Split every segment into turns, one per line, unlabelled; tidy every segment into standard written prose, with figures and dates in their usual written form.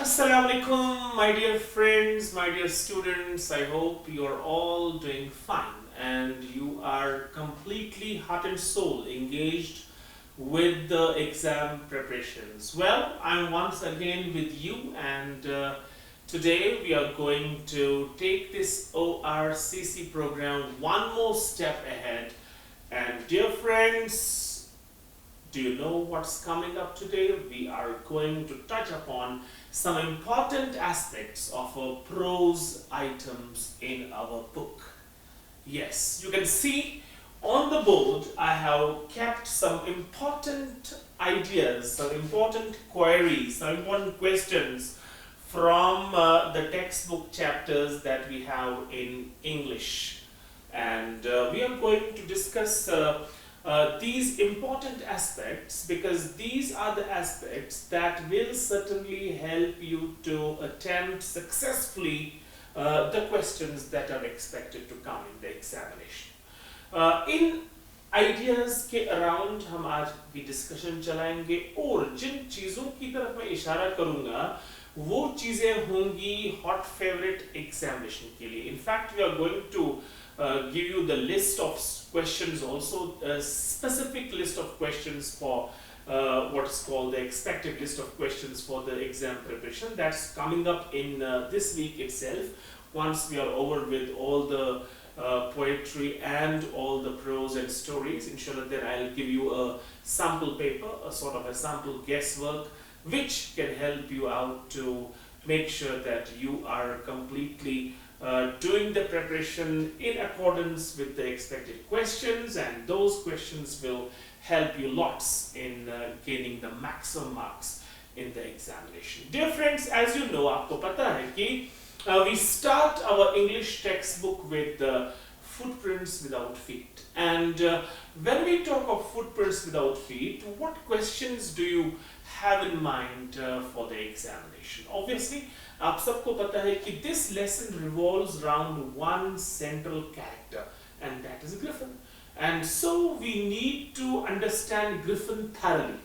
Assalamu alaikum, my dear friends, my dear students. I hope you are all doing fine and you are completely heart and soul engaged with the exam preparations. Well, I'm once again with you, and today we are going to take this ORCC program one more step ahead. And dear friends, do you know what's coming up today? We are going to touch upon some important aspects of our prose items in our book. Yes, you can see on the board I have kept some important ideas, some important queries, some important questions from the textbook chapters that we have in English. And we are going to discuss these important aspects because these are the aspects that will certainly help you to attempt successfully the questions that are expected to come in the examination. In ideas के around हम आज भी discussion चलाएंगे और जिन चीज़ों की तरफ मैं इशारा करूंगा वो चीज़ें होंगी हॉट फेवरेट एग्जामिनेशन के लिए. In fact we are going to give you the list of questions, also a specific list of questions for what is called the expected list of questions for the exam preparation that's coming up in this week itself. Once we are over with all the poetry and all the prose and stories, inshallah, then I'll give you a sample paper, a sort of a sample guesswork, which can help you out to make sure that you are completely doing the preparation in accordance with the expected questions, and those questions will help you lots in gaining the maximum marks in the examination. Dear friends, as you know, आपको पता है कि we start our English textbook with footprints without feet. And when we talk of footprints without feet, what questions do you have in mind for the examination? Obviously, आप सबको पता है कि this lesson revolves around one central character, and that is Griffin. And so we need to understand Griffin thoroughly.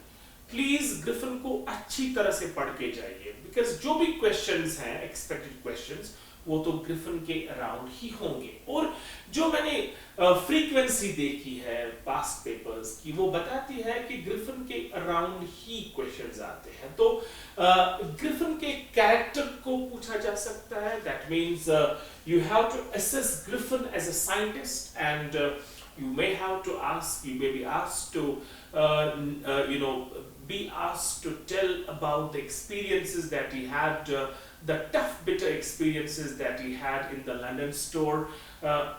Please Griffin को अच्छी तरह से पढ़ के जाइए, because जो भी questions हैं, expected questions, वो तो ग्रिफिन के अराउंड ही होंगे. और जो मैंने फ्रीक्वेंसी देखी है पास्ट पेपर्स की, वो बताती है कि ग्रिफिन के अराउंड ही क्वेश्चंस आते हैं. तो ग्रिफिन के कैरेक्टर को पूछा जा सकता है. That means you have to assess Griffin as a scientist, and you may have to ask, you may be asked to be asked to tell about the experiences that he had, the tough bitter experiences that he had in the London store,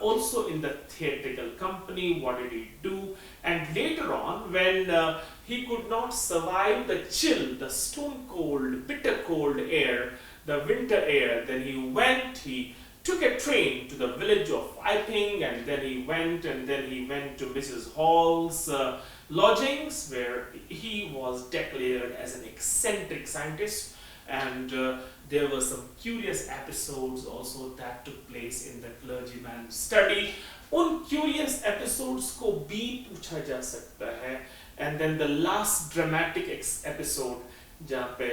also in the theatrical company. What did he do? And later on, when he could not survive the chill, the stone cold, bitter cold air, the winter air, then he took a train to the village of Iping, and then he went to Mrs. Hall's lodgings, where he was declared as an eccentric scientist. And there were some curious episodes also that took place in the clergyman's study. उन curious episodes को भी पूछा जा सकता है. And then the last dramatic episode, जहाँ पे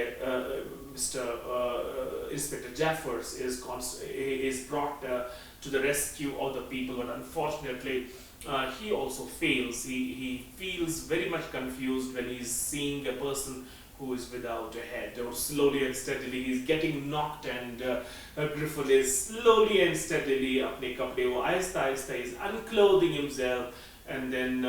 Mr. Inspector Jaffers is brought to the rescue of the people, but unfortunately he also fails. He feels very much confused when he's seeing a person who is without a head, or slowly and steadily he's getting knocked, and Griffin is slowly and steadily अपने कपड़े वो Aahista Aahista is unclothing himself, and then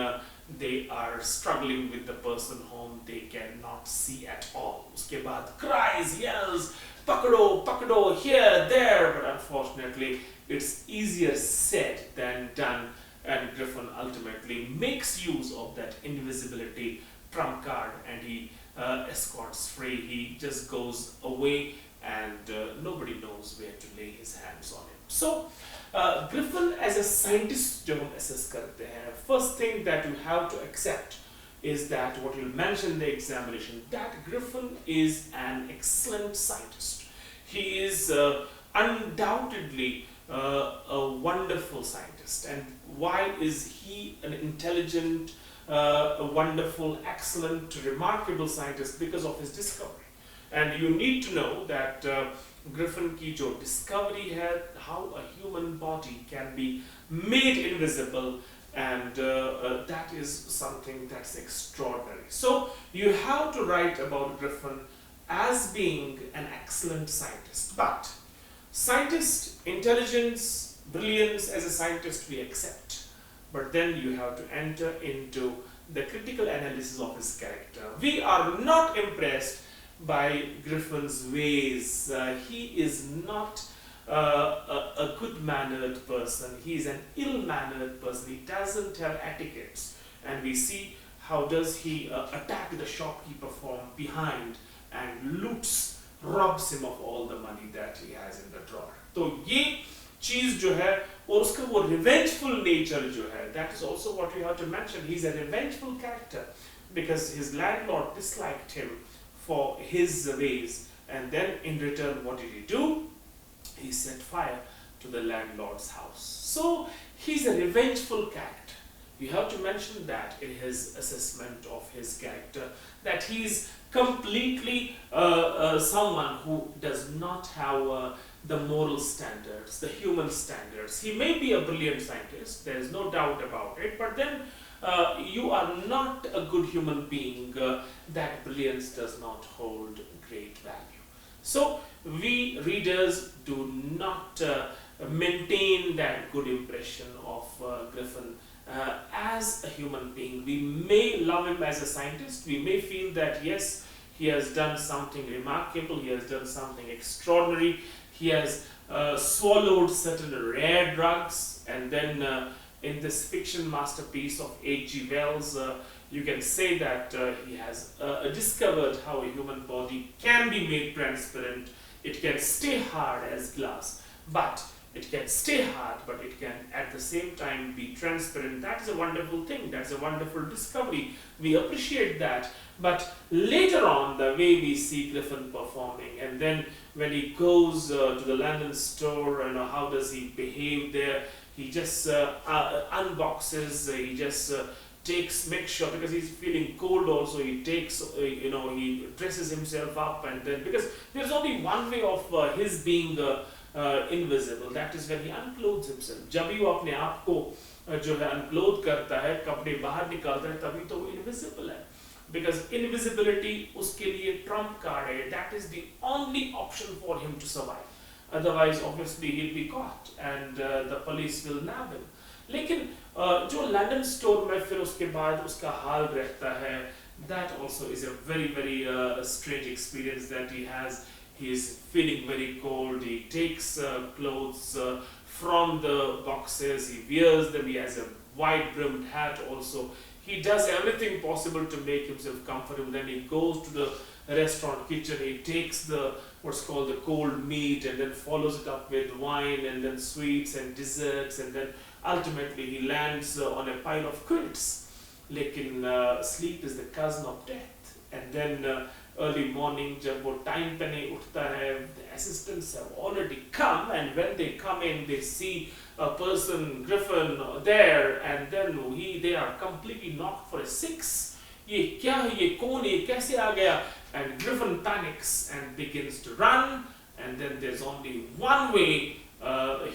they are struggling with the person whom they cannot see at all. उसके बाद cries, yells, पकड़ो पकड़ो, here, there, but unfortunately it's easier said than done, and Griffin ultimately makes use of that invisibility trump card, and he escorts free. He just goes away, and nobody knows where to lay his hands on him. So Griffin as a scientist जो हम assess करते हैं, first thing that you have to accept is that what you'll mention in the examination, that Griffin is an excellent scientist. He is undoubtedly a wonderful scientist. And why is he an intelligent, a wonderful, excellent, remarkable scientist? Because of his discovery. And you need to know that Griffin की जो discovery है, how a human body can be made invisible, and that is something that's extraordinary. So you have to write about Griffin as being an excellent scientist. But scientist, intelligence, brilliance as a scientist we accept. But then you have to enter into the critical analysis of his character. We are not impressed by Griffin's ways. He is not a good-mannered person. He is an ill-mannered person. He doesn't have etiquettes. And we see how does he attack the shopkeeper from behind and loots, robs him of all the money that he has in the drawer. तो ये चीज जो है और उसका वो revengeful nature जो है, that is also what you have to mention. He's a revengeful character because his landlord disliked him for his ways, and then in return what did he do? He set fire to the landlord's house. So he's a revengeful character. You have to mention that in his assessment of his character, that he's completely someone who does not have the moral standards, the human standards. He may be a brilliant scientist, there is no doubt about it, but then you are not a good human being. That brilliance does not hold great value. So we readers do not maintain that good impression of Griffin as a human being. We may love him as a scientist, we may feel that yes, he has done something remarkable, he has done something extraordinary, he has swallowed certain rare drugs, and then in this fiction masterpiece of H.G. Wells, you can say that he has discovered how a human body can be made transparent. It can stay hard as glass, but it can stay hard, but it can at the same time be transparent. That is a wonderful thing. That's a wonderful discovery. We appreciate that. But later on, the way we see Griffin performing, and then when he goes to the London store, how does he behave there? He just unboxes, he just makes sure, because he's feeling cold also, he takes, he dresses himself up, and then, because there's only one way of his being invisible, that is when he unclothes himself. जब भी वो अपने आप को जो है unclothe करता है, कपड़े बाहर निकालता है, तभी तो वो invisible है. Because invisibility उसके लिए trump card है. That is the only option for him to survive. Otherwise, obviously, he'll be caught and the police will nab him. लेकिन जो लंदन स्टोर में फिर उसके बाद उसका हाल रहता है, that also is a very, very strange experience that he has. He is feeling very cold. He takes clothes from the boxes. He wears them. He has a wide-brimmed hat also. He does everything possible to make himself comfortable. Then he goes to the restaurant kitchen. He takes the what's called the cold meat and then follows it up with wine and then sweets and desserts, and then ultimately he lands on a pile of quilts. लेकिन sleep is the cousin of death. And then early morning, जब वो time पे नहीं उठता है, the assistants have already come, and when they come in, they see a person, Griffin, there, and then they are completely knocked for a six. ये क्या है? ये कौन है? ये कैसे आ गया? And Griffin panics and begins to run, and then there's only one way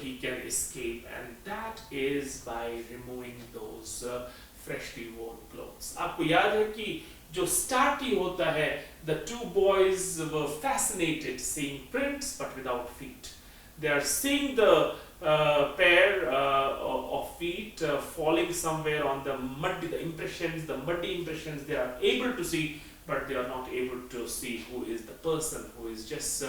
he can escape, and that is by removing those freshly worn clothes. आपको याद है कि जो start ही होता है, the two boys were fascinated seeing prints but without feet. They are seeing the pair of feet falling somewhere on the muddy, the muddy impressions they are able to see, but they are not able to see who is the person who is just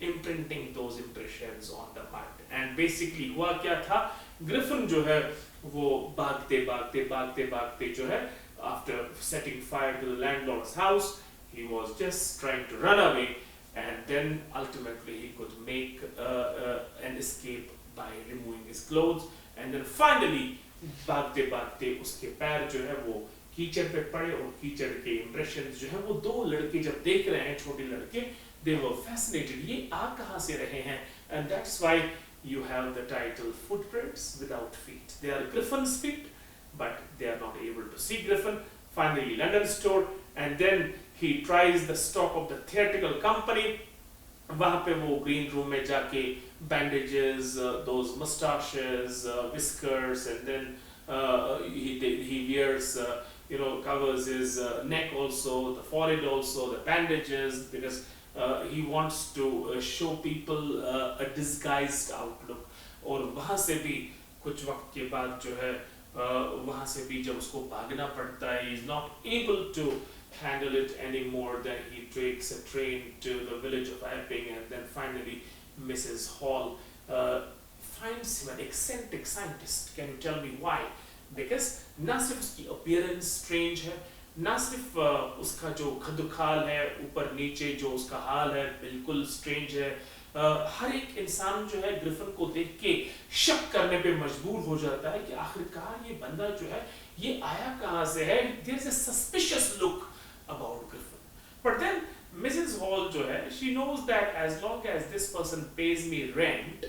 imprinting those impressions on the mud. And basically हुआ क्या था? Griffin जो है वो भागते जो है, after setting fire to the landlord's house, he was just trying to run away, and then ultimately he could make an escape by removing his clothes, and then finally भागते उसके पैर जो है वो कीचड़ पे पड़े, और कीचड़ के impressions जो है वो दो लड़के जब देख रहे हैं, छोटे लड़के, they were fascinated. ये आ कहाँ से रहे हैं? And that's why you have the title Footprints Without Feet. They are Griffin's feet, but they are not able to see Griffin. Finally, London store, and then he tries the stock of the theatrical company. वहाँ पे वो green room में जाके bandages, those mustaches, whiskers, and then he wears, covers his neck also, the forehead also, the bandages, because he wants to show people a disguised outlook. और वहाँ से भी कुछ वक्त के बाद जो है वहाँ से भी जब उसको भागना पड़ता है, he is not able to handle it anymore, then he takes a train to the village of Epping, and then finally Mrs. Hall finds him an eccentric scientist. Can you tell me why? Because ना सिर्फ उसकी appearance strange है, ना सिर्फ उसका जो खदुखाल है ऊपर नीचे जो उसका हाल है बिल्कुल strange है, हर एक इंसान जो है ग्रिफिन को देख के शक करने पे मजबूर हो जाता है कि आखिरकार ये बंदा जो है ये आया कहाँ से है. There is a suspicious look about Griffin. But then Mrs. Hall जो है, she knows that as long as this person pays me rent,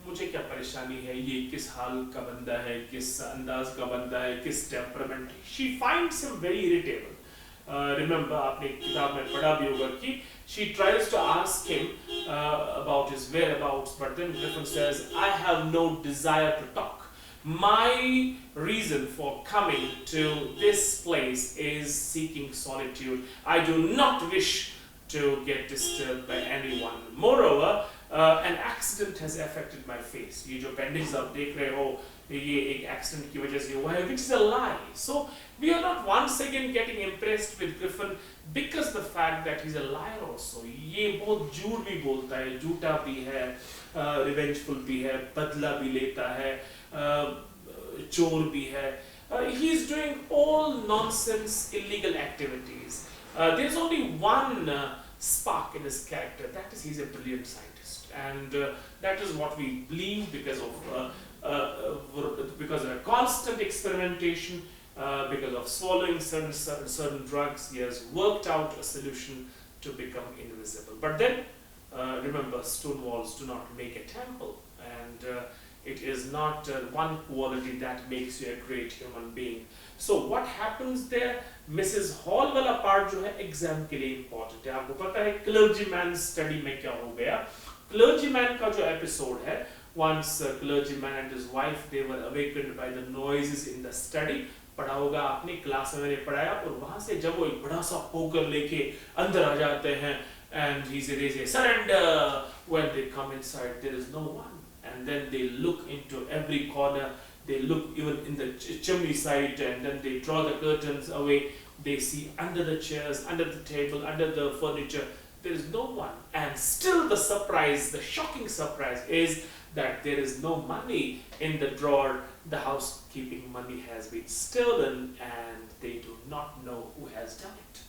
मुझे क्या परेशानी है, ये किस हाल का बंदा है, किस अंदाज का बंदा है, किस temperament. She finds him very irritable. Remember, आपने किताब में पढ़ा भी होगा कि she tries to ask him about his whereabouts, but then Griffin says, I have no desire to talk. My reason for coming to this place is seeking solitude. I do not wish to get disturbed by anyone. Moreover, an accident has affected my face. ये जो bandages आप देख रहे हो, ये एक accident की वजह से हुआ है, which is a lie. So we are not once again getting impressed with Griffin because the fact that he's a liar also. ये बहुत झूठ भी बोलता है, झूठा भी है, revengeful भी है, बदला भी लेता है, चोर भी है. He is doing all nonsense, illegal activities. There's only one spark in his character. That is, he's a brilliant scientist, and that is what we believe because of a constant experimentation, because of swallowing certain drugs. He has worked out a solution to become invisible. But then, remember, stone walls do not make a temple, and it is not one quality that makes you a great human being. So what happens there? Mrs. Hall वाला part जो है exam के लिए important है. आपको पता है clergyman study में क्या हो गया? Clergyman का जो episode है, once a clergyman and his wife they were awakened by the noises in the study. पढ़ा होगा आपने, क्लास में मैंने पढ़ाया, और वहाँ से जब वो एक बड़ा सा पोकर लेके अंदर आ जाते हैं, and they say surrender. When they come inside, there is no one. And then they look into every corner, they look even in the chimney side, and then they draw the curtains away. They see under the chairs, under the table, under the furniture, there is no one. And still the surprise, the shocking surprise is that there is no money in the drawer. The housekeeping money has been stolen, and they do not know who has done it.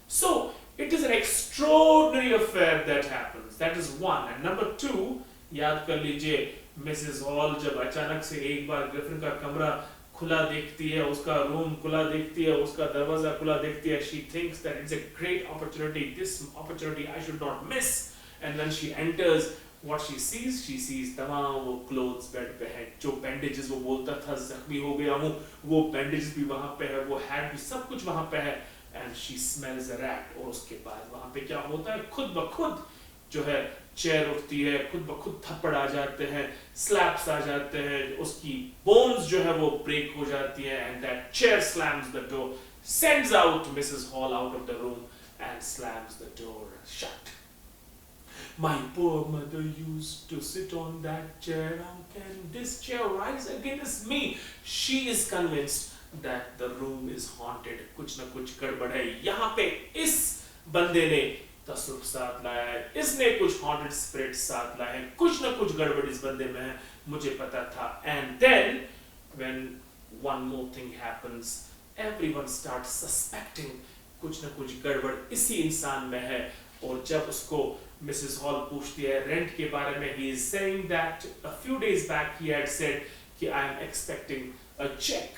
So it is an extraordinary affair that happens. That is one. And number two, याद कर लीजिए, Mrs hall जब अचानक से एक बार Griffin का कमरा खुला देखती है, उसका रूम खुला देखती है, उसका दरवाजा खुला देखती है, she thinks that it's a great opportunity, this opportunity I should not miss. And then she enters. What she sees तमाम वो clothes बेड पे है, जो bandages वो बोलता था जख्मी हो गया हूँ, वो bandages भी वहाँ पे है, वो hat भी, सब कुछ वहाँ पे है. And she smells a rat. और उसके बाद वहाँ पे क्या होता है, खुद ब खुद जो है चेयर उठती है, खुद ब खुद थप्पड़ आ जाते हैं, स्लैप्स आ जाते हैं, उसकी बोन्स जो है वो ब्रेक हो जाती है, and that chair slams the door, sends out Mrs. Hall out of the room and slams the door shut. My poor mother used to sit on that chair. How can this chair rise against me? She is convinced that the room is haunted. कुछ ना कुछ गड़बड़ है यहाँ पे. इस बंदे ने तसरुफ साथ लाया है, इसने कुछ haunted spirits साथ लाए हैं, कुछ ना कुछ गड़बड़ इस बंदे में है, मुझे पता था. And then when one more thing happens, everyone starts suspecting कुछ ना कुछ गड़बड़ इसी इंसान में है. और जब उसको मिसेस हॉल पूछती है रेंट के बारे में, he is saying that a few days back he had said कि I am expecting a check,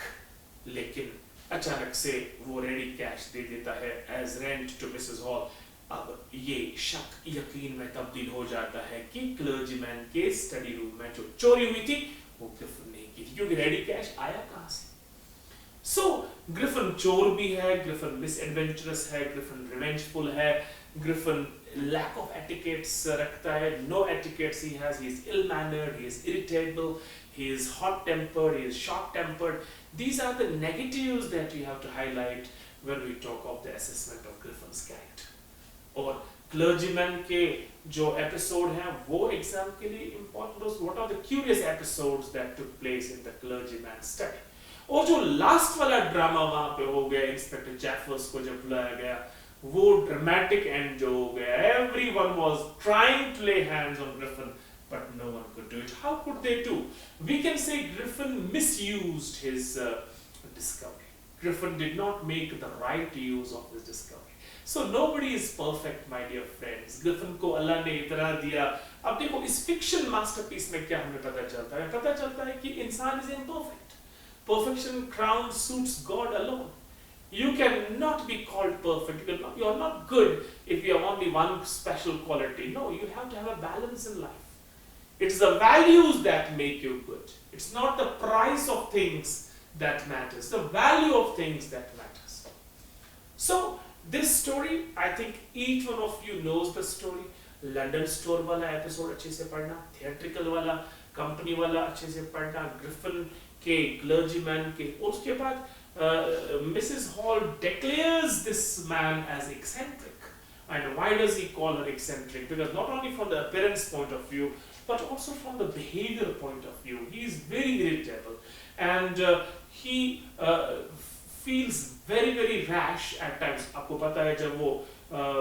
लेकिन अचानक से वो रेडी कैश दे देता है as rent to Mrs hall. अब ये शक यकीन में तब्दील हो जाता है कि क्लर्जीमैन के स्टडी रूम में जो चोरी हुई थी वो गिरफ्तार नहीं की थी, क्योंकि रेडी कैश आया कहाँ से. So ग्रिफिन चोर भी है, ग्रिफिन मिसएडवेंचरस है, ग्रिफिन रिवेंजफुल है, ग्रिफिन lack of etiquettes रखता है, no etiquettes he is ill-mannered, he is irritable, he is hot-tempered, he is short-tempered. These are the negatives that we have to highlight when we talk of the assessment of Griffin's character. और clergyman के जो episode हैं वो exam के लिए important. What are the curious episodes that took place in the clergyman study? और जो last वाला drama वहाँ पे हो गया, इंस्पेक्टर जैफर्स को जब बुलाया गया, वो dramatic end जो हो गया, everyone was trying to lay hands on Griffin, but no one could do it. How could they do? We can say Griffin misused his discovery. Griffin did not make the right use of his discovery. So nobody is perfect, my dear friends. Griffin को अल्लाह ने इतना दिया. अब देखो इस fiction masterpiece में क्या हमें पता चलता है? पता चलता है कि इंसान is imperfect. Perfection crown suits God alone. You cannot be called perfect. You are not good if you have only one special quality. No, you have to have a balance in life. It's the values that make you good. It's not the price of things that matters. The value of things that matters. So, this story, I think each one of you knows the story. London store वाला episode अच्छे से पढ़ना, theatrical वाला, company वाला अच्छे से पढ़ना, Griffin के clergyman के, उसके बाद Mrs. Hall declares this man as eccentric. And why does he call her eccentric? Because not only from the appearance point of view, but also from the behavior point of view. He is very irritable. And he feels very, very rash at times. आपको पता है जब वो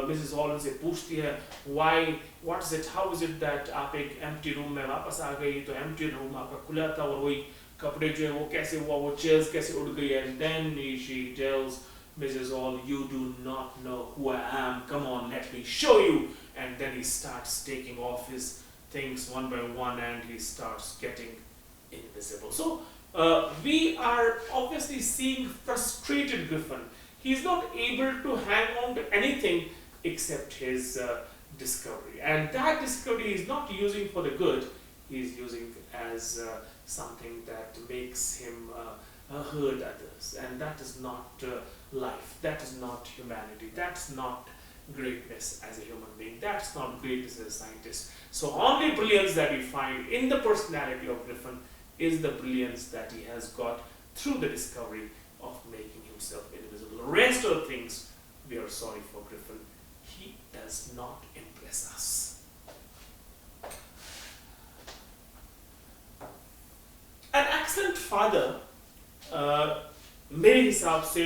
Mrs. Hall से पूछती है, why, what is it, how is it that आप एक empty room में वापस आ गई, तो empty room आपका खुला था और वही कपड़े जो है वो कैसे हुआ, वो chairs कैसे उड़ गई, and then she tells Mrs. Hall, you do not know who I am, come on, let me show you. And then he starts taking off his things one by one and he starts getting invisible. So we are obviously seeing frustrated Griffin. He's not able to hang on to anything except his discovery. And that discovery is not using for the good, he's using as something that makes him hurt others, and that is not life, that is not humanity, that's not greatness as a human being, that's not greatness as a scientist. So only brilliance that we find in the personality of Griffin is the brilliance that he has got through the discovery of making himself invisible. The rest of the things, we are sorry for Griffin, he does not impress us. An excellent father, मेरे हिसाब से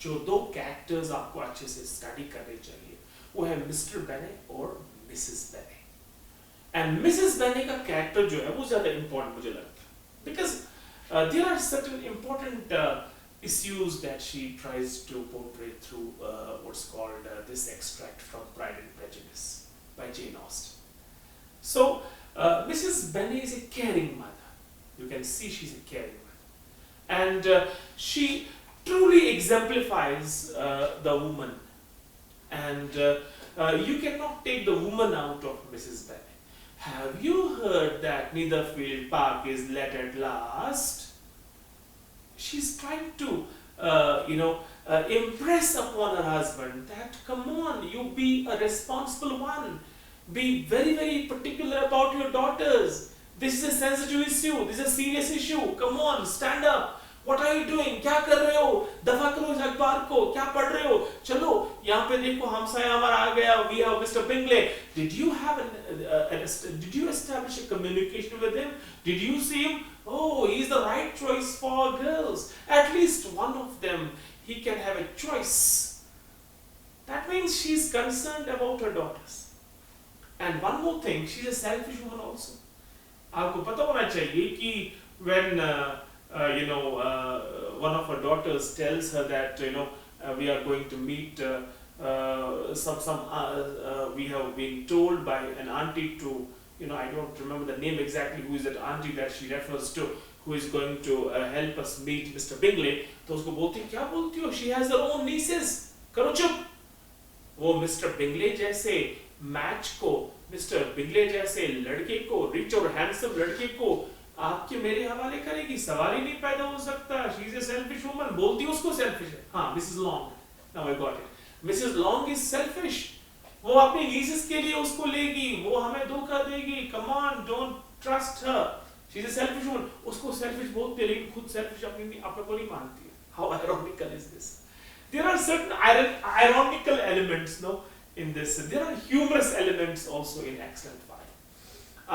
जो दो characters आपको अच्छे से study करने चाहिए वो है मिस्टर बेने और मिसेस बेने. एंड मिसेस बेने का कैरेक्टर जो है वो ज़्यादा इम्पोर्टेंट मुझे लगता है, because there are certain important issues that she tries to portray through what's called this extract from Pride and Prejudice by Jane Austen. So, Mrs. Bennet is a caring mother. You can see she's a caring mother. And she truly exemplifies the woman. And you cannot take the woman out of Mrs. Bennet. Have you heard that Netherfield Park is let at last? She's trying to, impress upon her husband that, come on, you be a responsible one. Be very, very particular about your daughters. This is a sensitive issue. This is a serious issue. Come on, stand up. What are you doing? क्या कर रहे हो? दफा करो इस अखबार को. क्या पढ़ रहे हो? चलो यहाँ पे देखो हमसाया हमारा आ गया. We have Mr. Bingley. Did you establish a communication with him? Did you see him? Oh, he's the right choice for girls. At least one of them, he can have a choice. That means she's concerned about her daughters. And one more thing, she's a selfish woman also. आपको पता होना चाहिए कि when one of her daughters tells her that we are going to meet we have been told by an auntie to I don't remember the name exactly who is that auntie that she refers to, who is going to help us meet Mr. Bingley. तो उसको बोलती क्या बोलती हो? She has her own nieces. करो चुप. वो Mr. Bingley जैसे मैच को, मिस्टर बिंगले जैसे लड़के को, रिच और हैंडसम लड़के को आपके मेरे हवाले करेगी, सवाल ही नहीं पैदा हो सकता। She is a selfish woman, बोलती उसको सेल्फिश है। हाँ, Mrs long, now I got it, Mrs long is selfish. वो अपनी नीसेस के लिए उसको लेगी, वो हमें धोखा देगी, come on, don't trust her, she is a selfish woman. उसको सेल्फिश बोलते हैं लेकिन खुद सेल्फिश अपने को नहीं मानती है। How ironical is this. There are certain ironical elements, no, in this. There are humorous elements also in Excellent File.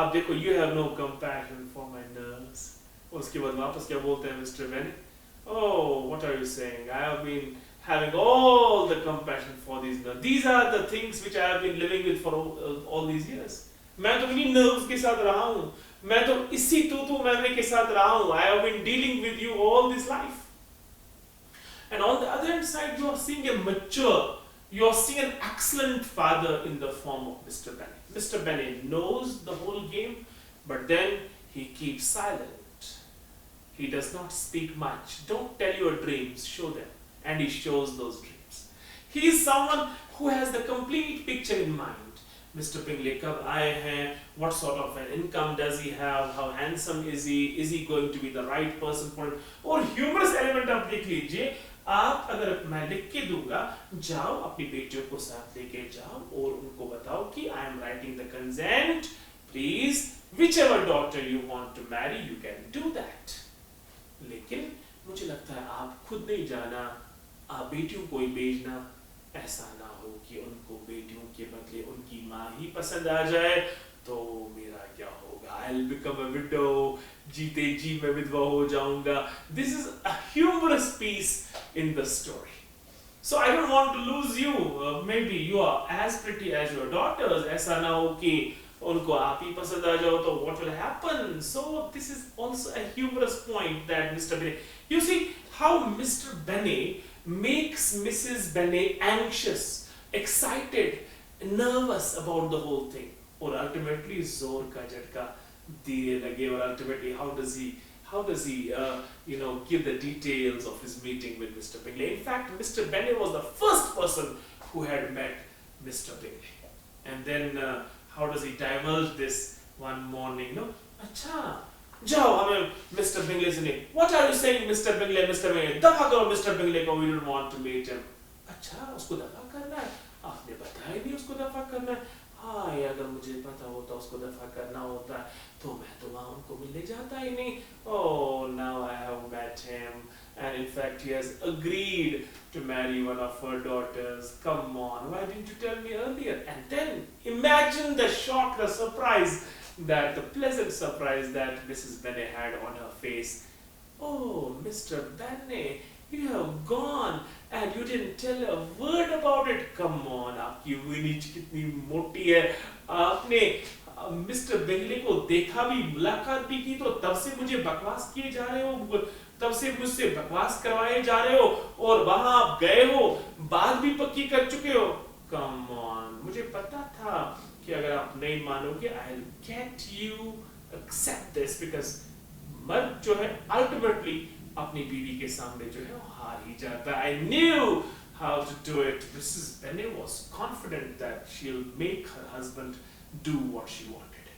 आप देखो, you have no compassion for my nerves. उसके बाद वापस क्या बोलते हैं mister Benny? Oh, what are you saying? I have been having all the compassion for these nerves. These are the things which I have been living with for all these years. मैं तो इन्हीं nerves के साथ रहा हूँ, मैं तो इसी तू मैं के साथ रहा हूँ. I have been dealing with you all this life. And on the other hand side, you are seeing a mature, you are seeing an excellent father in the form of Mr. Benny. Mr. Benny knows the whole game, but then he keeps silent. He does not speak much. Don't tell your dreams, show them. And he shows those dreams. He is someone who has the complete picture in mind. Mr. Bingley कब आए हैं? What sort of an income does he have? How handsome is he? Is he going to be the right person for him? और humorous element आप देख लीजिए, आप अगर मैं लिख के दूंगा, जाओ अपनी बेटियों को साथ लेके जाओ और उनको बताओ कि I am writing the consent, please whichever daughter you want to marry you can do that. लेकिन मुझे लगता है आप खुद नहीं जाना, आप बेटियों को ही भेजना, ऐसा ना हो कि उनको बेटियों के बदले उनकी माँ ही पसंद आ जाए तो मेरा क्या होगा? I'll become a widow, जीते जी मैं विधवा हो जाऊंगा. This is a humorous piece in the story. So I don't want to lose you. Maybe you are as pretty as your daughters. ऐसा ना हो कि उनको आप ही पसंद आ जाओ तो what will happen? So this is also a humorous point that Mr. Bennet. You see how Mr. Bennet makes Mrs. Bennet anxious, excited, nervous about the whole thing. और ultimately जोर का झटका दिए लगे, और ultimately how does he give the details of his meeting with Mr. Bingley. In fact, Mr. Bennet was the first person who had met Mr. Bingley. And then how does he divulge this one morning? No, अच्छा, जाओ हमें Mr. Bingley से नहीं. What are you saying, Mr. Bingley? Mr. Bingley, दफा करो Mr. Bingley को. We don't want to meet him. अच्छा, उसको दफा करना है? आपने बताया नहीं उसको दफा करना है. हाँ, अगर मुझे पता होता उसको दफा करना होता तो मैं तो वहाँ उनको मिलने जाता ही नहीं. Oh, now I have met him, and in fact he has agreed to marry one of her daughters. Come on, why didn't you tell me earlier? And then imagine the shock, the surprise, the pleasant surprise that Mrs. Bennet had on her face. Oh, Mr. Bennet, you have gone and you didn't tell a word about it. Come on, आपकी विनीच कितनी मोटी है. आपने mister बेंगले को देखा भी, मुलाकात भी की, तो तब से मुझे बकवास किए जा रहे हो, तब से मुझसे बकवास करवाए जा रहे हो, और वहां आप गए हो, बात भी पक्की कर चुके हो. Come on, मुझे पता था कि अगर आप नहीं मानोगे, I'll get you accept this, because मर्द जो है ultimately अपनी बीवी के सामने जो है वो हार ही जाता है. I knew how to do it. Mrs. Bennet was confident that she'll make her husband do what she wanted.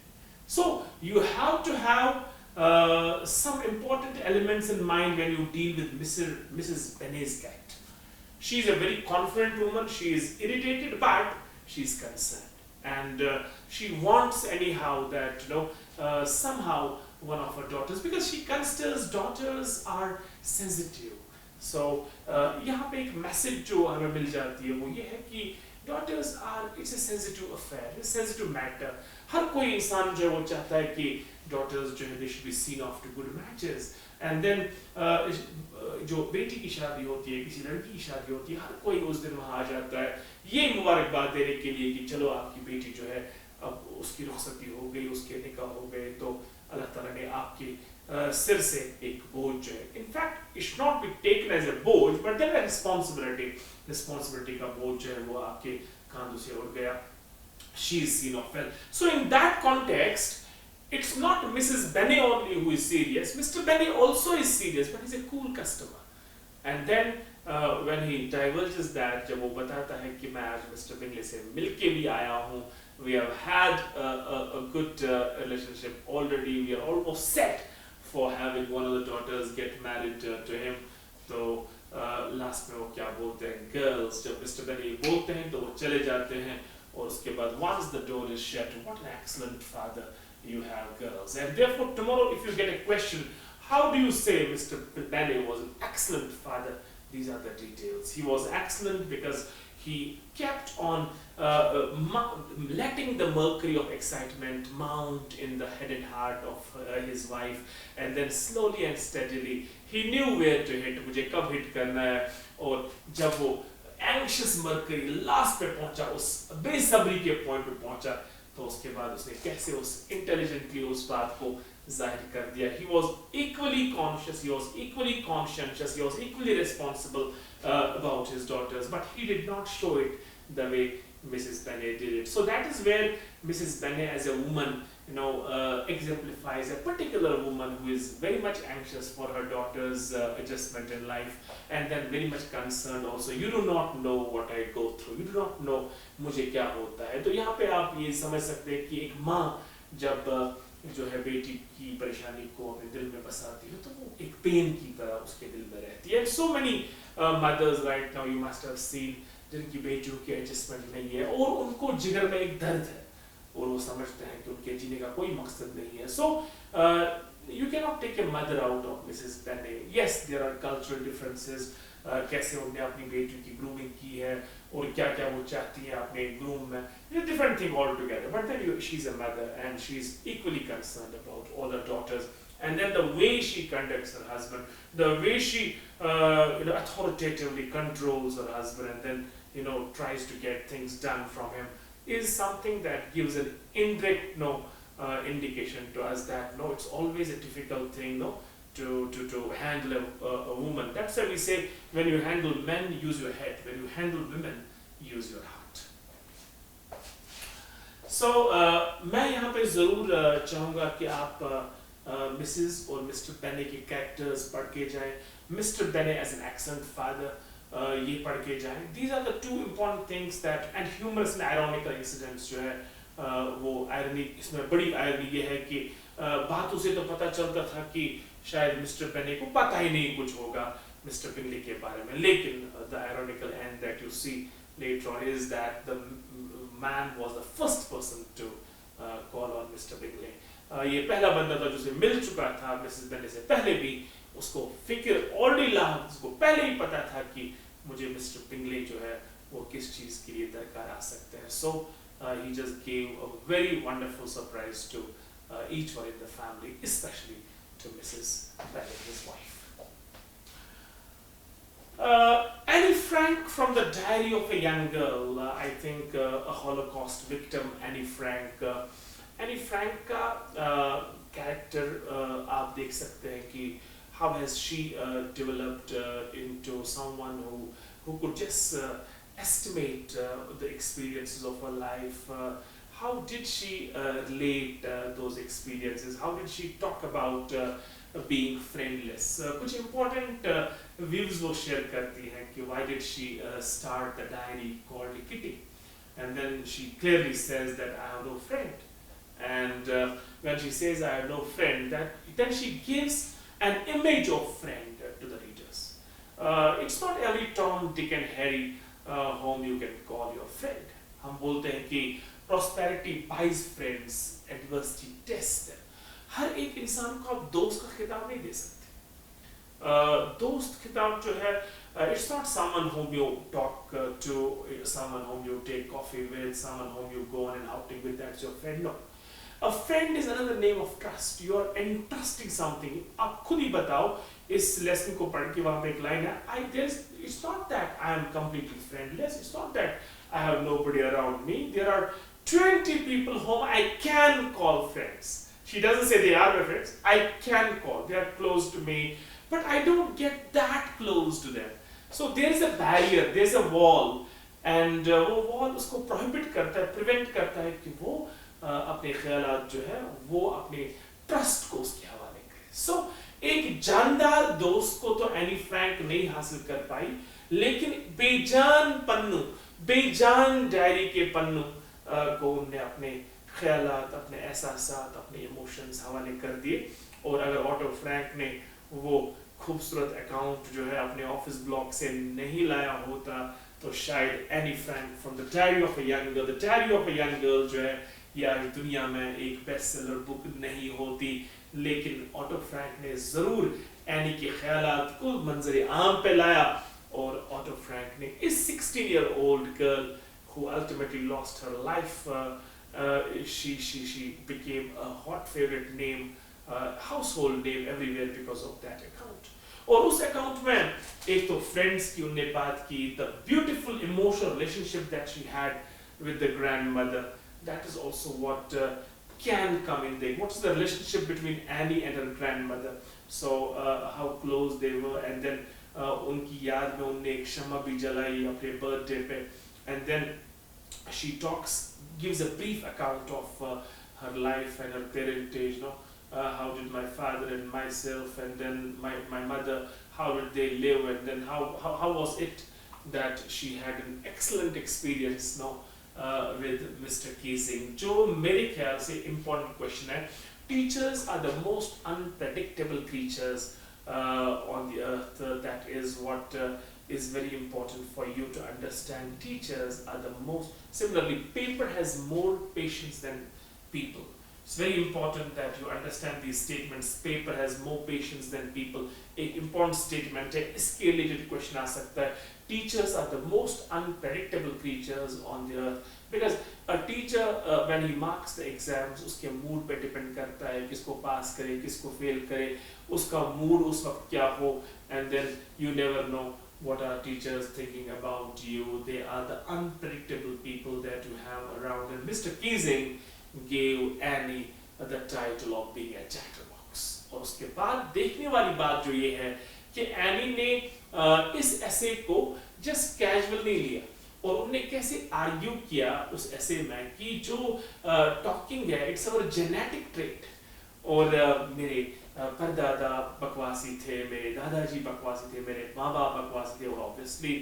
So you have to have some important elements in mind when you deal with Mrs. Bennet's character. She's a very confident woman. She is irritated, but she's concerned, and she wants anyhow that somehow one of her daughters, because she considers daughters are sensitive. So यहाँ पे एक message जो हमें मिल जाती है वो ये है कि daughters are, it's a sensitive affair, it's a sensitive matter. हर कोई इंसान जो है वो चाहता है कि daughters जो है they should be seen off to good matches. And then जो बेटी की शादी होती है, किसी लड़की की शादी होती है, हर कोई उस दिन वहाँ आ जाता है ये मुबारकबाद देने के लिए कि चलो आपकी बेटी जो है अब उसकी रुखसती हो गई, उसके निकाह हो गए, तो अल्लाह ताला ने आपके सिर से एक बोझ जो है, in fact it's not be taken as a बोझ, बट देयर रिस्पांसिबिलिटी का बोझ जो है वो आपके कांधों से उड़ गया. She is seen of well. So in that context it's not Mrs. Bennet only who is serious. Mr. Bennet also is serious, but he's a cool customer. And then when he divulges that, जब वो बताता है कि मैं आज Mr. Bingley से मिलके भी आया हूँ, we have had a good relationship already, we are almost set, for having one of the daughters get married to him. तो लास्ट में वो क्या बोलते हैं, गर्ल्स, जब मिस्टर बेनी बोलते हैं तो वो चले जाते हैं, और उसके बाद once the door is shut, what an excellent father you have, girls. And therefore tomorrow if you get a question, how do you say Mr. Benny was an excellent father, these are the details. He was excellent because he kept on letting the mercury of excitement mount in the head and heart of his wife, and then slowly and steadily he knew where to hit, मुझे कब hit करना है, और जब वो anxious mercury last पे पहुंचा, उस बेसब्री के पॉइंट पे पहुंचा, तो उसके बाद उसने कैसे उस इंटेलिजेंटली उस बात को जाहिर कर दिया. He was equally conscious, he was equally conscientious, he was equally responsible about his daughters, but he did not show it the way Mrs. Bennet did it. So that is where Mrs. Bennet as a woman, exemplifies a particular woman who is very much anxious for her daughter's adjustment in life, and then very much concerned also. You do not know what I go through, you do not know मुझे क्या होता है. तो यहाँ पे आप ये समझ सकते हैं कि एक माँ जब जो है बेटी की परेशानी को अपने दिल में बसाती है, तो वो एक पेन की तरह उसके दिल में रहती है. And so many mothers right now you must have seen जिनकी बेटियों की एडजस्टमेंट नहीं है, और उनको जिगर में एक दर्द है, और वो समझते हैं कि उनके जीने का कोई मकसद नहीं है. So you cannot take a mother out of Mrs. Bennet. Yes, there are cultural differences. कैसे उन्होंने अपनी बेटी की ग्रूमिंग की है, और क्या क्या वो चाहती है अपने ग्रूम में, it's a different thing altogether. But then she's a mother and she's equally concerned about all her daughters. And then the way she conducts her husband, the way she authoritatively controls her husband, and then tries to get things done from him, is something that gives an indirect indication to us that it's always a difficult thing to handle a woman. That's why we say when you handle men, use your head. When you handle women, use your heart. So मैं यहाँ पे ज़रूर चाहूँगा कि आप Mrs और mister बेने के कैरेक्टर्स पढ़ के जाएं. मिस्टर बेने as an excellent father, ये पढ़ के जाएं. These are the two important things that, and humorous and ironical incidents जो है, वो irony, इसमें बड़ी irony ये है कि बातों से तो पता चलता था कि शायद मिस्टर बेने को पता ही नहीं कुछ होगा मिस्टर बिंगली के बारे में, लेकिन the ironical end that you see later on is that the man was the first person to call on Mr. Bingley. ये पहला बंदा था जो मिल चुका था मिसेस बेने से पहले भी, उसको फिक्र ऑलरेडी ला, उसको पहले ही पता था कि मुझे मिस्टर बिंगली जो है वो किस चीज के लिए दरकार आ सकते हैं. So he just gave a very wonderful surprise to each one in the family, especially to Mrs. Bennet, his wife. Annie Frank from the Diary of a Young Girl, I think a Holocaust victim, Annie Frank. Annie Frank का character आप देख सकते हैं कि how has she developed into someone who could just estimate the experiences of her life. How did she relate those experiences? How did she talk about being friendless? कुछ important views वो share करती हैं कि why did she start the diary called Kitty? And then she clearly says that I have no friend. And when she says I have no friend, then she gives an image of friend to the readers. It's not every Tom, Dick and Harry whom you can call your friend. हम बोलते हैं कि prosperity buys friends, adversity tests them. हर एक इंसान को आप दोस्त का खिताब नहीं दे सकते. दोस्त खिताब जो है, it's not someone whom you talk to, someone whom you take coffee with, someone whom you go on an outing with, that's your friend. No. A friend is another name of trust. You are entrusting something. आप खुद ही बताओ, इस lesson को पढ़ के वहाँ पे एक line है, it's not that I am completely friendless, it's not that I have nobody around me. There are 20 people whom I can call friends. She doesn't say they are my friends. I can call. They are close to me, but I don't get that close to them. So there is a barrier, there is a wall, and वो wall उसको prohibit करता है, prevent करता है कि वो अपने ख्यालात जो है वो अपने ट्रस्ट को उसके हवाले करे. So एक जानदार दोस्त को तो एनी फ्रैंक नहीं हासिल कर पाई, लेकिन बेजान पन्नू, बेजान डायरी के पन्नू को उन्हें अपने ख्यालात, अपने एहसासात, अपने इमोशंस हवाले कर दिए, और अगर ऑटो फ्रैंक ने वो खूबसूरत अकाउंट जो है अपने ऑफिस ब्लॉक से नहीं लाया होता तो शायद Anne Frank from the diary of a young girl, the diary of a young girl जो है ये आज दुनिया में एक बेस्ट सेलर बुक नहीं होती। लेकिन ऑटो फ्रैंक ने ज़रूर एनी के ख्यालात को मंजर आम पे लाया और ऑटो फ्रैंक ने इस 16-year-old girl who ultimately lost her life, she became a hot favorite name, household name everywhere because of that account. और उस अकाउंट में एक तो फ्रेंड्स की उनने बात की, the beautiful emotional relationship that she had with the grandmother, that is also what can come in there. What is the relationship between Annie and her grandmother? So how close they were, and then उनकी याद में उनने एक शम्मा भी जलाई अपने birthday पे, and then she gives a brief account of her life and her parentage, how did my father and myself and then my mother, how did they live, and then how was it that she had an excellent experience with Mr. Keesing. जो मेरे ख्याल से important question है, teachers are the most unpredictable creatures on the earth. That is what is very important for you to understand. Teachers are the most, similarly paper has more patience than people. It's very important that you understand these statements. Paper has more patience than people. एक important statement है, इसके related question आ सकता है. Teachers are the most unpredictable creatures on the earth because a teacher when he marks the exams उसके mood पे depend करता है किसको pass करे किसको fail करे, उसका mood उस वक्त क्या हो, and then you never know what are teachers thinking about you. They are the unpredictable people that you have around. And Mr. Keesing gave Annie the title of being a chatterbox. और उसके बाद देखने वाली बात जो ये है कि एनी ने इस ऐसे को जस्ट कैजुअल नहीं लिया और उन्होंने कैसे आर्ग्यू किया उस ऐसे में कि जो टॉकिंग है इट्स अवर जेनेटिक ट्रेट। और मेरे परदादा बकवासी थे, मेरे दादाजी बकवासी थे, मेरे माँ बाप बकवासी थे, और obviously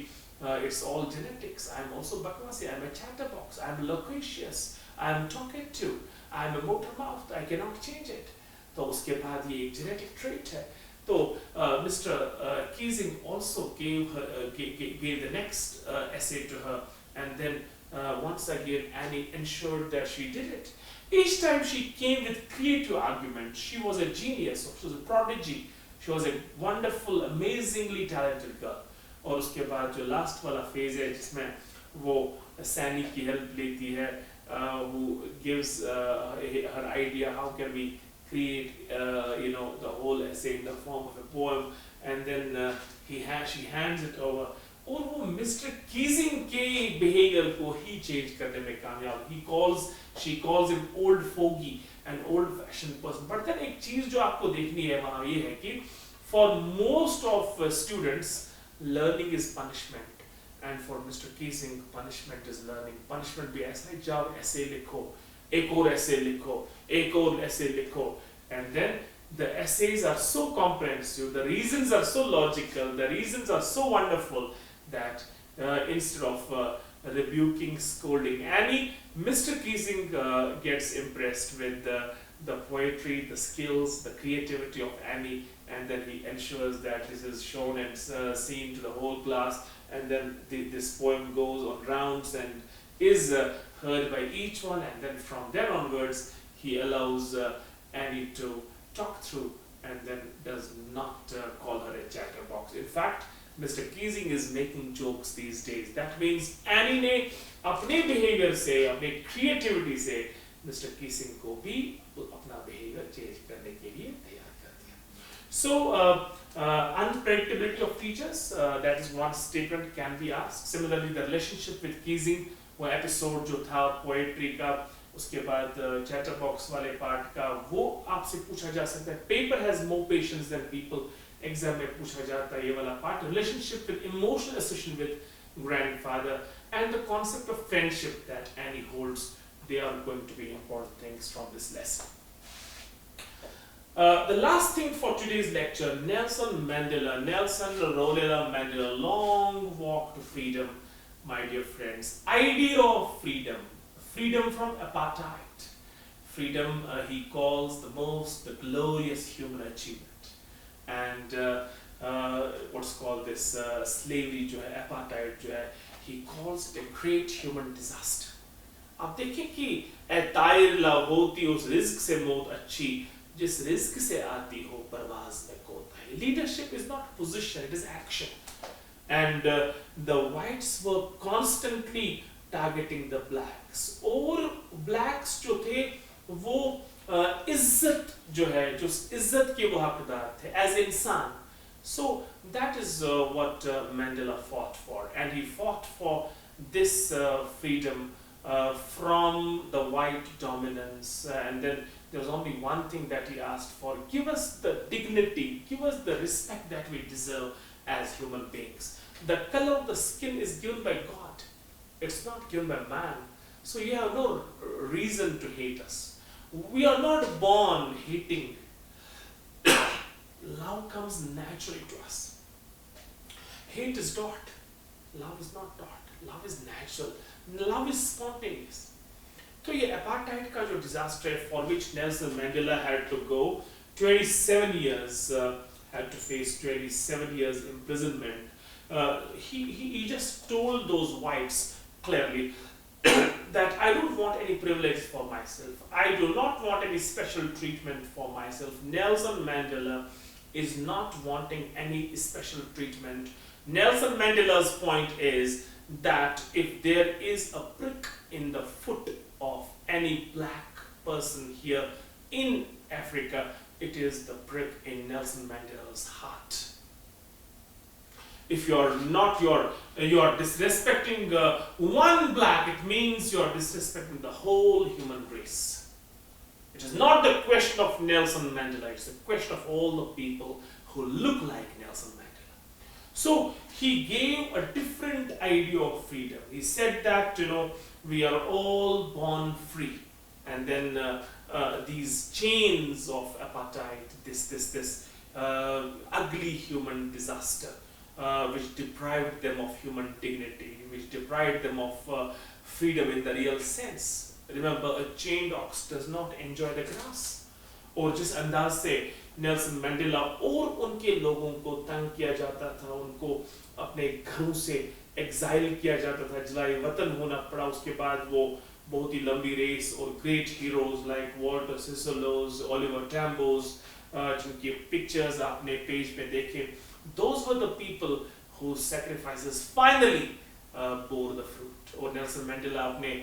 it's all genetics. I am also बकवासी, I am a chatterbox, I am loquacious, I am talkative, I am a motor mouth, I cannot change it. तो उसके बाद ये एक genetic trait है। तो Mr. Keesing also gave the next essay to her, and then once again Annie ensured that she did it. Each time she came with creative arguments. She was a genius, she was a prodigy, she was a wonderful, amazingly talented girl. और उसके बाद जो last वाला phase है जिसमें वो सैनी की help लेती है, who gives her idea how can we create the whole essay in the form of a poem, and then she hands it over. और वो मिस्टर कीजिंग के बिहेवियर को ही चेंज करने में कामयाब। she calls him old fogey, an old fashioned person. But then एक चीज जो आपको देखनी है वहाँ ये है कि for most of students learning is punishment, and for Mr. Keesing punishment is learning. Punishment भी ऐसा है, जाओ ऐसे लिखो, एक और ऐसे लिखो, एक और ऐसे लिखो, and then the essays are so comprehensive, the reasons are so logical, the reasons are so wonderful that instead of rebuking, scolding Annie, Mr. Keesing gets impressed with the poetry, the skills, the creativity of Annie, and then he ensures that this is shown and seen to the whole class, and then this poem goes on rounds and is heard by each one, and then from there onwards he allows Annie to talk through and then does not call her a chatterbox. In fact, Mr. Keesing is making jokes these days. That means Annie ने अपने behavior से, अपने creativity से Mr. Keesing को भी अपना behavior change करने के लिए तैयार कर दिया. So unpredictability of teachers, that is one statement can be asked. Similarly, the relationship with Keesing, वो episode जो था poetry का, उसके बाद chatterbox वाले part का, वो आपसे पूछा जा सकता है. Paper has more patience than people. Exam में पूछा जाता है ये वाला part, relationship with emotional association with grandfather, and the concept of friendship that Annie holds. They are going to be important things from this lesson. The last thing for today's lecture, Nelson Rolihlahla Mandela, long walk to freedom. My dear friends, idea of freedom from apartheid, freedom he calls the glorious human achievement. And what's called this slavery जो है, apartheid जो है, he calls it a great human disaster. आप देखें कि ए तायर ला होती उस risk से मौत अच्छी जिस रिस्क से आती हो परवाज में कोताही. Leadership is not position, it is action. And the whites were constantly targeting the blacks. और blacks जो थे वो इज्जत जो है, जो इज्जत के वो हकदार थे as इंसान. So that is what Mandela fought for, and he fought for this freedom from the white dominance. And then there was only one thing that he asked for: give us the dignity, give us the respect that we deserve as human beings. The color of the skin is given by God, it's not given by man. So you have no reason to hate us. We are not born hating. Love comes naturally to us. Hate is taught. Love is not taught. Love is natural. Love is spontaneous. So ये apartheid का जो disaster है, for which Nelson Mandela had to go 27 years, had to face 27 years imprisonment. He just told those whites clearly that I don't want any privilege for myself. I do not want any special treatment for myself. Nelson Mandela is not wanting any special treatment. Nelson Mandela's point is that if there is a prick in the foot of any black person here in Africa, it is the prick in Nelson Mandela's heart. If you are disrespecting one black, it means you are disrespecting the whole human race. It is not the question of Nelson Mandela, it's the question of all the people who look like Nelson Mandela. So he gave a different idea of freedom. He said that, we are all born free. And then these chains of apartheid, this ugly human disaster, which deprived them of human dignity, which deprived them of freedom in the real sense. Remember, a chained ox does not enjoy the grass. और जिस अंदाज से Nelson Mandela और उनके लोगों को तंग किया जाता था, उनको अपने घरों से एक्साइल किया जाता था, जलाए वतन होना पड़ा, उसके बाद वो बहुत ही लंबी रेस और ग्रेट हीरोज लाइक वॉल्टर सिसलोस, ओलिवर टैम्बोज, जिनकी पिक्चर्स आपने पेज पे देखे, those were the people whose sacrifices finally bore the fruit. और नेल्सन मंडेला अपने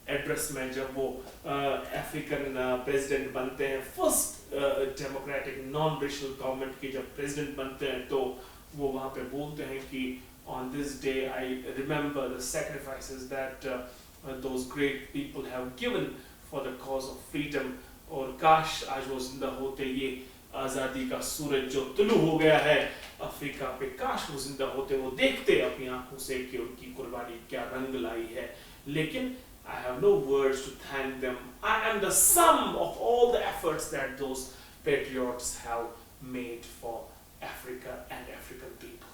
एड्रेस में जब वो अफ्रीकन प्रेसिडेंट बनते हैं, first democratic non racial government के जब प्रेसिडेंट बनते हैं, तो वो वहाँ पे बोलते हैं कि on this day I remember the sacrifices that those great people have given for the cause of freedom. और काश आज वो जिंदा होते, ये आज़ादी का सूरज जो तुलू हो गया है अफ्रीका पे, काश वो जिंदा होते, वो देखते अपनी आंखों से कि उनकी कुर्बानी क्या रंग लाई है. लेकिन I have no words to thank them. I am the sum of all the efforts that those patriots have made for Africa and African people.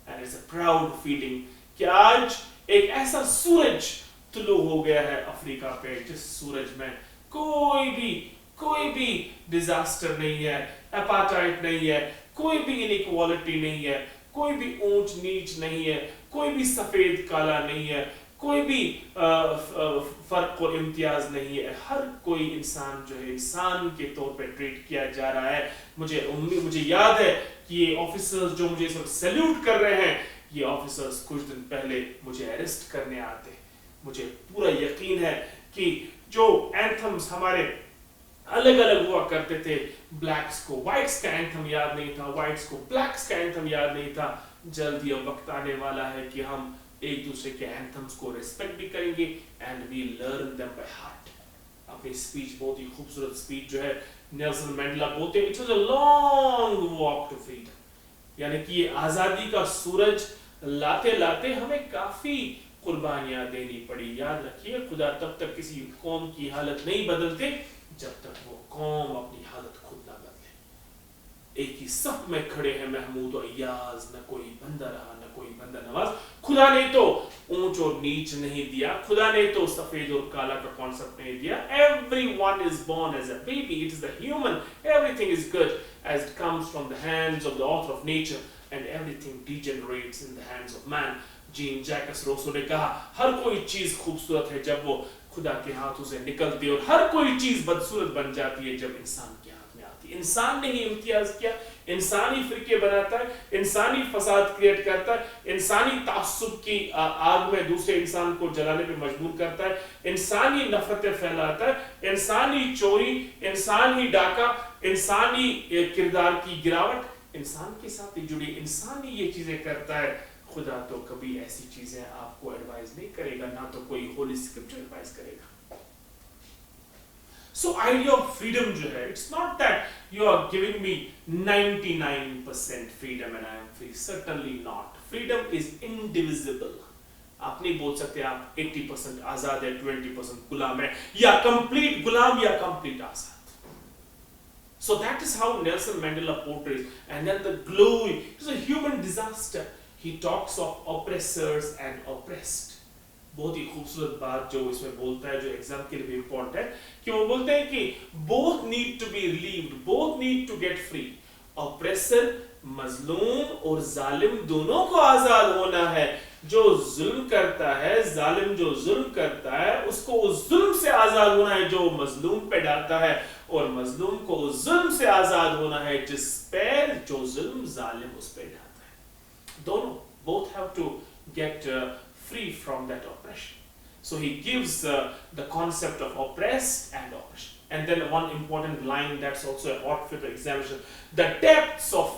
And it's a proud feeling कि आज एक ऐसा सूरज तुलू हो गया है अफ्रीका पे, जिस सूरज में कोई भी डिजास्टर नहीं है, apartheid नहीं है, कोई भी inequality नहीं है, कोई भी ऊंच नीच नहीं है, कोई भी सफेद काला नहीं है, कोई भी फर्क और इम्तियाज नहीं है. हर कोई इंसान जो है इंसान के तौर पे ट्रीट किया जा रहा है. मुझे याद है कि ये ऑफिसर्स जो मुझे इस वक्त सैल्यूट कर रहे हैं, ये ऑफिसर्स कुछ दिन पहले मुझे अरेस्ट करने आते. मुझे पूरा यकीन है कि जो एंथम्स हमारे अलग अलग हुआ करते थे, ब्लैक्स को व्हाइट्स का एंथम याद नहीं था, व्हाइट्स को ब्लैक्स का एंथम याद नहीं था, जल्द ये वक्त आने वाला है कि हम एक दूसरे के एंथम्स को रिस्पेक्ट भी करेंगे and we learn them by heart. अपनी स्पीच, बहुत ही खूबसूरत स्पीच जो है नेल्सन मंडेला बोलते हैं, it was a long walk to freedom. यानी कि ये आजादी का सूरज लाते लाते हमें काफी कुर्बानियां देनी पड़ी. याद रखिए, खुदा तब तक किसी कौम की हालत नहीं बदलते जब तक वो कौम अपनी हालत खुद ना बदले. एक ही सफ में खड़े हैं महमूद और अय्याज, न कोई बंदा रहा न कोई बंदा नवाज। खुदा ने तो ऊंच और नीच नहीं दिया, खुदा ने तो सफेद और काला का कॉन्सेप्ट नहीं दिया। Everyone is born as a baby, it is the human, everything is good as it comes from the hands of the author of nature and everything degenerates in the hands of man। Jean Jacques Rousseau ने कहा हर कोई चीज खूबसूरत है जब वो खुदा के हाथों से निकलती है, और हर कोई चीज बदसूरत बन जाती है जब इंसान के हाथ में आती है। इंसान ने ही इम्तियाज किया, इंसान ही फिरके बनाता है, इंसान ही फसाद क्रिएट करता है, इंसान ही तासुब की आग में दूसरे इंसान को जलाने पे मजबूर करता है, इंसान ही नफरतें फैलाता है, इंसान ही चोरी, इंसान ही डाका, इंसान ही किरदार की गिरावट, इंसान के साथ ही जुड़ी इंसान ही ये चीजें करता है। खुदा तो कभी ऐसी चीजें आपको एडवाइस नहीं करेगा, ना तो कोई होली स्क्रिप्चर एडवाइस करेगा। सो आइडिया ऑफ फ्रीडम जो है, it's not that you are giving me 99% freedom and I am free, certainly not. Freedom is indivisible. आप नहीं बोल सकते आप 80% आजाद है 20% गुलाम है, या कंप्लीट गुलाम या complete Azad. So that is how Nelson Mandela portrays, and then the glory, it is a human disaster. He talks of oppressors and oppressed. बहुत ही खूबसूरत बात जो इसमें बोलता है, जो एग्जाम के लिए भी इम्पोर्टेंट है, कि वो बोलते हैं कि both need to be relieved, both need to get free. Oppressor, मजलूम और जालिम दोनों को आजाद होना है। जो जुल्म करता है, जालिम जो जुल्म करता है, उसको उस जुल्म से आजाद होना है जो मजलूम पे डालता है, और मजलूम को उस जुल्म से आजाद होना है जिस पे जो जुल्म जालिम उस पे डालता है। दोनों, both have to get free from that oppression. So he gives the concept of oppressed and oppression. And then one important line that's also a hot for the examination: the depths of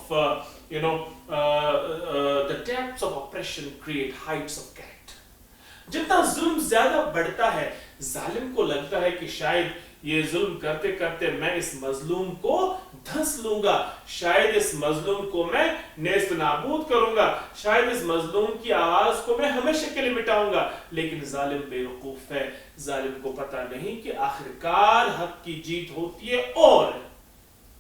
the depths of oppression create heights of character. जितना जुल्म ज्यादा बढ़ता है, जालिम को लगता है कि शायद ये जुल्म करते करते मैं इस मजलूम को धंस लूंगा, शायद इस मजलूम को मैं नेस्त नाबूद करूंगा, शायद इस मजलूम की आवाज को मैं हमेशा के लिए मिटाऊंगा। लेकिन जालिम बेवकूफ है, जालिम को पता नहीं कि आखिरकार हक की जीत होती है। और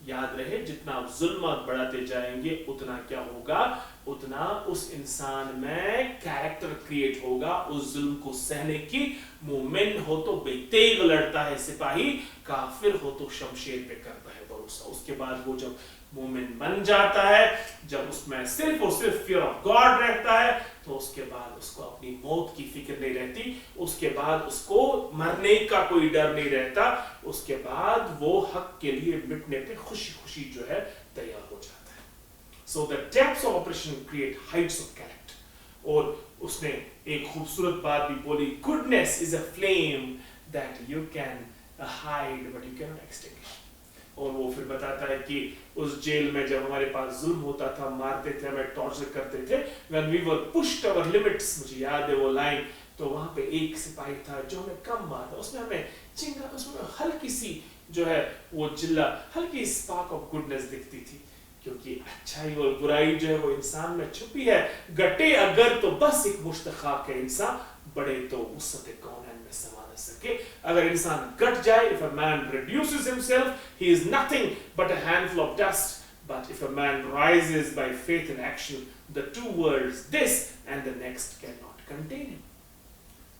याद रहे, जितना आप जुल्म बढ़ाते जाएंगे उतना क्या होगा, उतना उस इंसान में कैरेक्टर क्रिएट होगा। उस जुल्म को सहने की, मोमिन हो तो बेतेग लड़ता है सिपाही, काफिर हो तो शमशेर पे करता है भरोसा। उसके बाद वो जब मोमिन बन जाता है, जब उसमें सिर्फ और सिर्फ फियर ऑफ गॉड रहता है, तो उसके बाद उसको अपनी मौत की फिक्र नहीं रहती, उसके बाद उसको मरने का कोई डर नहीं रहता, उसके बाद वो हक के लिए मिटने पे खुशी खुशी जो है तैयार हो जाता है। So the depths of oppression create heights of character. और उसने एक खूबसूरत बात भी बोली, goodness is a flame that you can hide but you cannot extinguish. और वो फिर बताता है कि उस जेल में जब हमारे पास जुल्म होता था, मारते थे, हमें टॉर्चर करते थे, when we were pushed our limits, मुझे याद है वो लाइन, तो वहां पे एक सिपाही था जो हमें कम मारता, उसमें हमें चिंगा, उसमें हल्की सी जो है वो जिल्ला, हल्की स्पार्क ऑफ गुडनेस दिखती थी, क्योंकि अच्छाई और बुराई जो है वो इंसान में छुपी है। गटे अगर तो बस एक मुश्तखाक है इंसान, बड़े तो वसअत कौनैन में समा न सके। अगर इंसान गट जाए, if a man reduces himself, he is nothing but a handful of dust. But if a man rises by faith and action, the two worlds, this and the next, cannot contain him.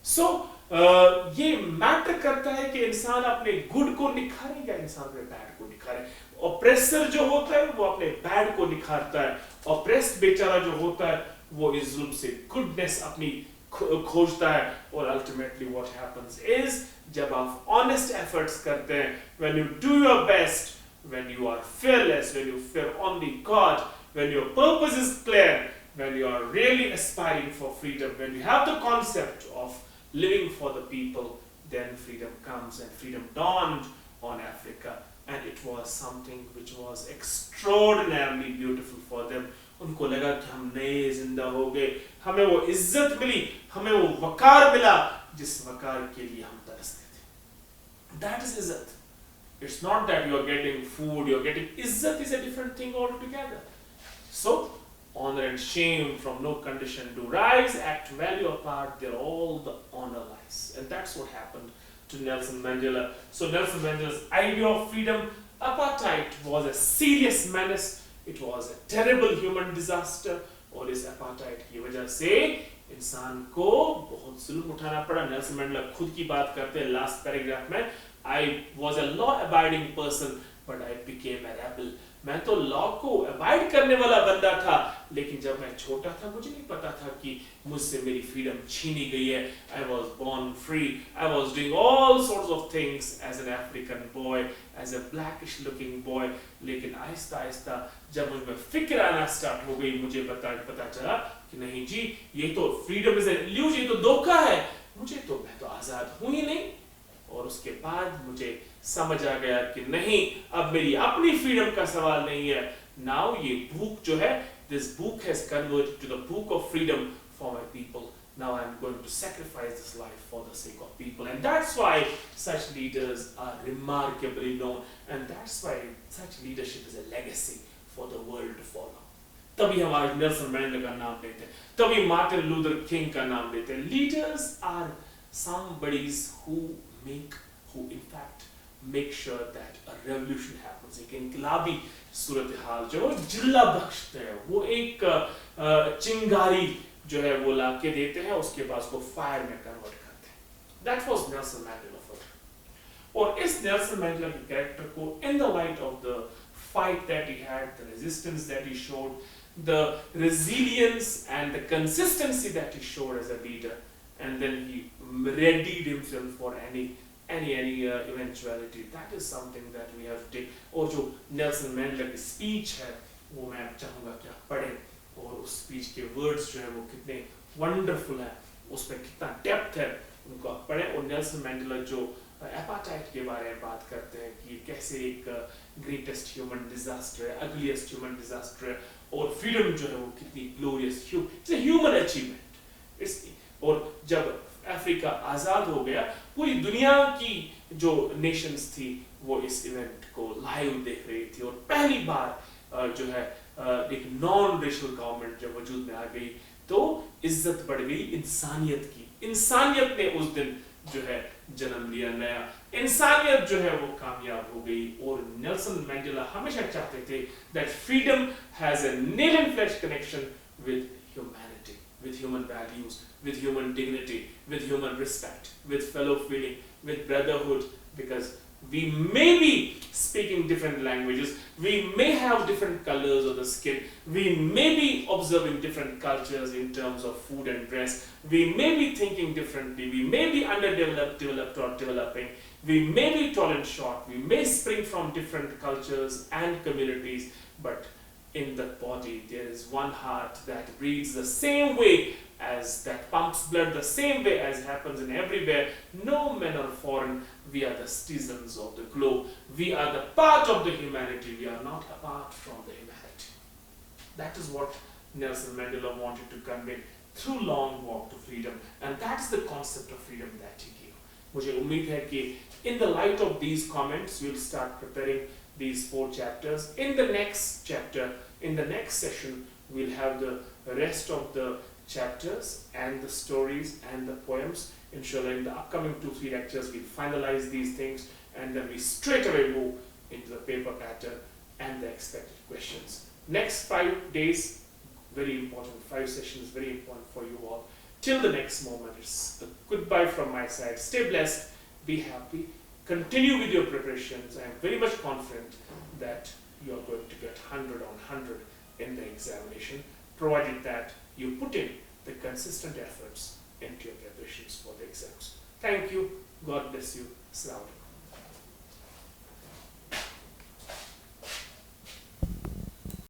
So ये matter करता है कि इंसान अपने good को निखारेगा, इंसान अपने bad को निखारे। ऑप्रेसर जो होता है वो अपने बैड को निखारता है, ऑप्रेस्ड बेचारा जो होता है वो इस जुल्म से गुडनेस अपनी खोजता है। और अल्टीमेटली व्हाट हैपेंस इज, जब आप ऑनेस्ट एफर्ट्स करते हैं, when you do your best, when you are fearless, when you fear only God, when your purpose is clear, when you are really aspiring for freedom, when you have the concept of living for the people, then freedom comes. And freedom dawned on Africa, and it was something which was extraordinarily beautiful for them. उनको लगा कि हम नए जिंदा हो गए, हमें वो इज्जत मिली, हमें वो वकार मिला जिस वकार के लिए हम तरसते थे। That is इज्जत। It's not that you are getting food, you are getting izzat is a different thing altogether. So, honor and shame from no condition do rise, act value apart, they're all the honor lies. And that's what happened to Nelson Mandela. So Nelson Mandela's idea of freedom, apartheid was a serious menace It was a terrible human disaster. और इस apartheid की वजह से इंसान को बहुत जुल्म उठाना पड़ा। नेल्सन मंडेला खुद की बात करते हैं लास्ट पैराग्राफ में, I was a law abiding person but I became a rebel. मैं तो लॉ को अबाइड करने वाला बंदा था, लेकिन जब मैं छोटा था मुझे नहीं पता था कि मुझसे मेरी फ्रीडम छीनी गई है। I was born free. I was doing all sorts of things as an African boy, as a blackish looking boy. लेकिन आहिस्ता आहिस्ता जब मुझे फिक्र आना स्टार्ट हो गई, मुझे पता चला कि नहीं जी, ये तो फ्रीडम इज एन इल्यूजन, ये तो धोखा है। मैं तो आजाद हूं ही नहीं। और उसके बाद मुझे समझ आ गया कि नहीं, अब मेरी अपनी फ्रीडम का सवाल नहीं है। नाउ ये बुक जो है, this book has converted to the book of freedom for my people. Now I am going to sacrifice this life for the sake of people, and that's why such leaders are remarkably known, and that's why such leadership is a legacy for the world to follow. तभी हम आज Nelson Mandela का नाम लेते हैं, तभी Martin Luther king का नाम लेते हैं। Leaders are somebodies who in fact make sure that a revolution happens. एक इनकलाबी सूरत हाल जो जिल्ला बख्शते हैं, वो एक चिंगारी जो है वो ला के देते हैं, उसके बाद उसको फायर में कन्वर्ट करते हैं। That was Nelson Mandela for them. और इस नेल्सन मंडेला के कैरेक्टर को in the light of the fight that he had, the resistance that he showed, the resilience and the consistency that he showed as a leader, and then he readied himself for any eventuality. That is something that we have to take. और जो Nelson Mandela की speech है वो मैं चाहूँगा कि आप पढ़ें, और उस स्पीच के वर्ड्स जो है वो कितने वंडरफुल हैं, उसमें कितना डेप्थ है, उनको आप पढ़ें। और नेल्सन मंडेला जो एपाटाइट के बारे में बात करते हैं कि कैसे एक ग्रेटेस्ट ह्यूमन डिजास्टर है, अगलीस्ट ह्यूमन डिजास्टर है, और फ्रीडम जो है वो कितनी ग्लोरियस ह्यूमन अचीवमेंट। और जब अफ्रीका आजाद हो गया, पूरी दुनिया की जो नेशंस थी वो इस इवेंट को लाइव देख रही थी, और पहली बार जो है एक नॉन रेशनल गवर्नमेंट जब वजूद में आ गई तो इज्जत बढ़ गई इंसानियत की। इंसानियत ने उस दिन जो है जन्म लिया, नया इंसानियत जो है वो कामयाब हो गई। और नेल्सन मंडेला हमेशा चाहते थे that freedom has a nail and flesh connection with humanity, with human values, with human dignity, with human respect, with fellow feeling, with brotherhood, because we may be speaking different languages, we may have different colors of the skin, we may be observing different cultures in terms of food and dress, we may be thinking differently, we may be developed or developing, we may be tall and short, we may spring from different cultures and communities, but in the body there is one heart that breathes the same way, as that pumps blood the same way as happens in everywhere. No men are foreign, we are the citizens of the globe, we are the part of the humanity, we are not apart from the humanity. That is what Nelson Mandela wanted to convey through Long Walk to Freedom, and that's the concept of freedom that he gave. मुझे उम्मीद है कि in the light of these comments we'll start preparing these 4 chapters. In the next chapter, in the next session, we'll have the rest of the chapters and the stories and the poems. Inshallah, in the upcoming 2-3 lectures we'll finalize these things, and then we straight away move into the paper pattern and the expected questions. Next 5 days, very important, 5 sessions, very important for you all. Till the next moment, it's a goodbye from my side. Stay blessed, be happy, continue with your preparations. I am very much confident that you are going to get 100 on 100 in the examination, provided that you put in the consistent efforts into your preparations for the exams. Thank you. God bless you. Assalamu alaikum.